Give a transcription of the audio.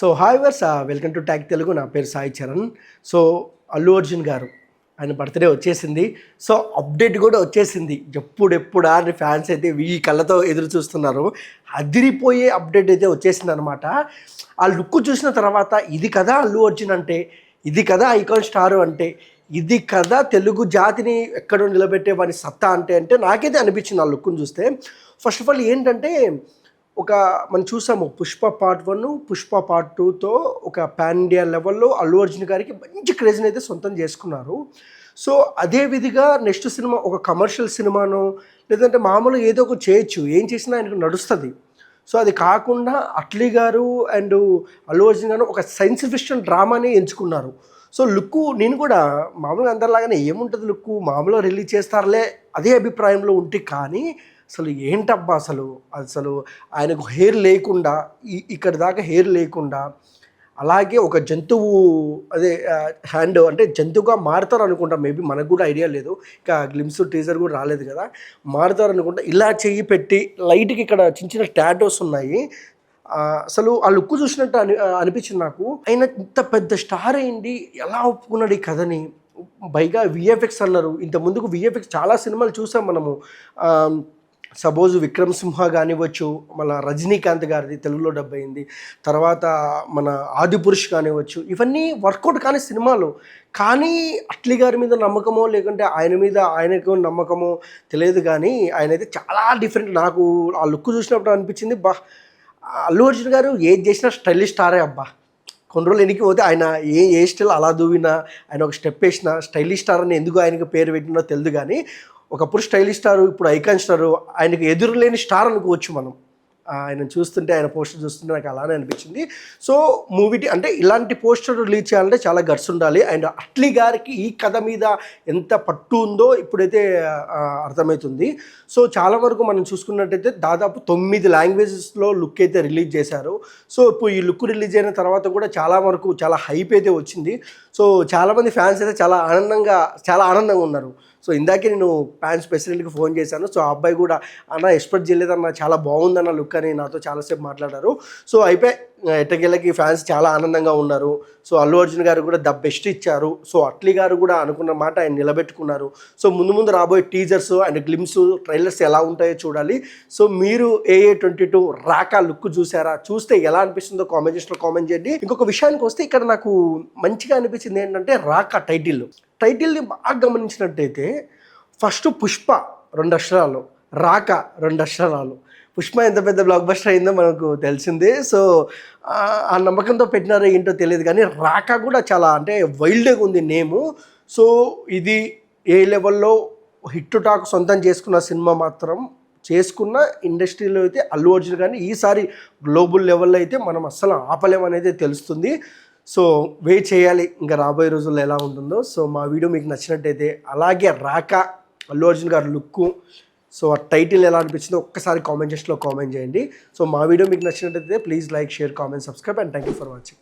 So hi వర్స్ welcome to tag Telugu. నా పేరు సాయి చరణ్. సో అల్లు అర్జున్ గారు ఆయన బర్త్డే వచ్చేసింది. సో అప్డేట్ కూడా వచ్చేసింది. ఎప్పుడెప్పుడా అని ఫ్యాన్స్ అయితే ఈ కళ్ళతో ఎదురు చూస్తున్నారు. అదిరిపోయే అప్డేట్ అయితే వచ్చేసింది అనమాట. ఆ లుక్ చూసిన తర్వాత ఇది కదా అల్లు అర్జున్ అంటే, ఇది కదా ఐకాన్ స్టార్ అంటే, ఇది కదా తెలుగు జాతిని ఎక్కడో నిలబెట్టే వాని సత్తా అంటే నాకైతే అనిపించింది ఆ లుక్ని చూస్తే. ఫస్ట్ ఆఫ్ ఆల్ ఏంటంటే మనం చూసాము పుష్ప పార్ట్ 1, పుష్ప పార్ట్ 2తో ఒక పాన్ ఇండియా లెవెల్లో అల్లు అర్జున్ గారికి మంచి క్రేజ్ని అయితే సొంతం చేసుకున్నారు. సో అదే విధిగా నెక్స్ట్ సినిమా ఒక కమర్షియల్ సినిమాను లేదంటే మామూలుగా ఏదో ఒక చేయొచ్చు, ఏం చేసినా ఆయనకు నడుస్తుంది. సో అది కాకుండా అట్లీ గారు అండ్ అల్లు అర్జున్ గారు ఒక సైన్స్ ఫిక్షన్ డ్రామాని ఎంచుకున్నారు. సో లుక్కు నేను కూడా మామూలుగా అందరిలాగానే ఏముంటుంది లుక్కు మామూలుగా రిలీజ్ చేస్తారులే అదే అభిప్రాయంలో ఉంటే, కానీ అసలు ఏంటబ్బా అసలు ఆయనకు హెయిర్ లేకుండా ఇక్కడ దాకా హెయిర్ లేకుండా, అలాగే ఒక జంతువు అదే హ్యాండ్ అంటే జంతువుగా మారుతారు అనుకుంటా. మేబీ మనకు కూడా ఐడియా లేదు, ఇంకా గ్లిమ్స్ టీజర్ కూడా రాలేదు కదా. మారుతారు అనుకుంటా. ఇలా చెయ్యి పెట్టి లైట్కి ఇక్కడ చిన్న చిన్న టాటోస్ ఉన్నాయి. అసలు ఆ లుక్ చూసినట్టు అనిపించింది నాకు. ఆయన ఇంత పెద్ద స్టార్ అయింది ఎలా ఒప్పుకున్నాడు ఈ కథని. పైగా విఎఫ్ఎక్స్ అన్నారు. ఇంత ముందుకు విఎఫ్ఎక్స్ చాలా సినిమాలు చూసాం మనము. సపోజ్ విక్రమ్ సింహ కానివ్వచ్చు, మళ్ళీ రజనీకాంత్ గారిది తెలుగులో డబ్ అయింది, తర్వాత మన ఆదిపురుష్ కానివ్వచ్చు, ఇవన్నీ వర్కౌట్ కాని సినిమాలు. కానీ అట్లీ గారి మీద నమ్మకమో లేకుంటే ఆయన మీద ఆయనకు నమ్మకమో తెలియదు, కానీ ఆయన అయితే చాలా డిఫరెంట్. నాకు ఆ లుక్ చూసినప్పుడు అనిపించింది, అల్లు అర్జున్ గారు ఏది చేసినా స్టైలిష్ స్టారే అబ్బా. కొన్ని రోజులు ఎన్నికి పోతే ఆయన ఏ స్టైల్ అలా దూవినా, ఆయన ఒక స్టెప్ వేసినా స్టైలిష్ స్టార్ అని ఎందుకు ఆయనకు పేరు పెట్టినో తెలియదు, కానీ ఒకప్పుడు స్టైలిష్ స్టారు, ఇప్పుడు ఐకాన్ స్టారు, ఆయనకు ఎదురులేని స్టార్ అనుకోవచ్చు మనం. ఆయన చూస్తుంటే, ఆయన పోస్టర్ చూస్తుంటే నాకు అలానే అనిపించింది. సో మూవీ అంటే ఇలాంటి పోస్టర్ రిలీజ్ చేయాలంటే చాలా గట్స్ ఉండాలి. అండ్ అట్లీ గారికి ఈ కథ మీద ఎంత పట్టు ఉందో ఇప్పుడైతే అర్థమవుతుంది. సో చాలా వరకు మనం చూసుకున్నట్టయితే దాదాపు 9 లాంగ్వేజెస్లో లుక్ అయితే రిలీజ్ చేశారు. సో ఇప్పుడు ఈ లుక్ రిలీజ్ అయిన తర్వాత కూడా చాలా వరకు చాలా హైప్ అయితే వచ్చింది. సో చాలామంది ఫ్యాన్స్ అయితే చాలా ఆనందంగా ఉన్నారు. సో ఇందాకే నేను ఫ్యాన్స్ ప్రెసిడెంట్కి ఫోన్ చేశాను. సో ఆ అబ్బాయి కూడా అన్న ఎక్స్పెక్ట్ చేయలేదన్న, చాలా బాగుందన్న లుక్ అని నాతో చాలాసేపు మాట్లాడారు. సో అయిపోయి ఎట్టకేళ్ళకి ఫ్యాన్స్ చాలా ఆనందంగా ఉన్నారు. సో అల్లు అర్జున్ గారు కూడా ద బెస్ట్ ఇచ్చారు. సో అట్లీ గారు కూడా అనుకున్న మాట ఆయన నిలబెట్టుకున్నారు. సో ముందు రాబోయే టీజర్స్ అండ్ గ్లిమ్స్ ట్రైలర్స్ ఎలా ఉంటాయో చూడాలి. సో మీరు AA22 రాకా లుక్ చూసారా? చూస్తే ఎలా అనిపిస్తుందో కామెంట్ సెక్షన్లో కామెంట్ చేయండి. ఇంకొక విషయానికి వస్తే ఇక్కడ నాకు మంచిగా అనిపించింది ఏంటంటే రాకా టైటిల్ని బాగా గమనించినట్టయితే ఫస్ట్ పుష్ప 2 అక్షరాలు, రాకా 2 అక్షరాలు. పుష్ప ఎంత పెద్ద బ్లాక్ బస్టర్ అయిందో మనకు తెలిసిందే. సో ఆ నమ్మకంతో పెట్టినారో ఏంటో తెలియదు, కానీ రాకా కూడా చాలా అంటే వైల్డ్గా ఉంది నేము. సో ఇది ఏ లెవెల్లో హిట్ టాక్ సొంతం చేసుకున్న సినిమా మాత్రం చేసుకున్న ఇండస్ట్రీలో అయితే అల్లు అర్జున్ కానీ ఈసారి గ్లోబల్ లెవెల్లో అయితే మనం అస్సలు ఆపలేమనేది తెలుస్తుంది. సో వెయిట్ చేయాలి ఇంకా రాబోయే రోజుల్లో ఎలా ఉంటుందో. సో మా వీడియో మీకు నచ్చినట్టయితే, అలాగే రాకా అల్లు అర్జున్ గారి లుక్కు, సో ఆ టైటిల్ ఎలా అనిపించిందో ఒక్కసారి కామెంట్ సెక్షన్లో కామెంట్ చేయండి. సో మా వీడియో మీకు నచ్చినట్టయితే please like, share, comment, subscribe and thank you for watching.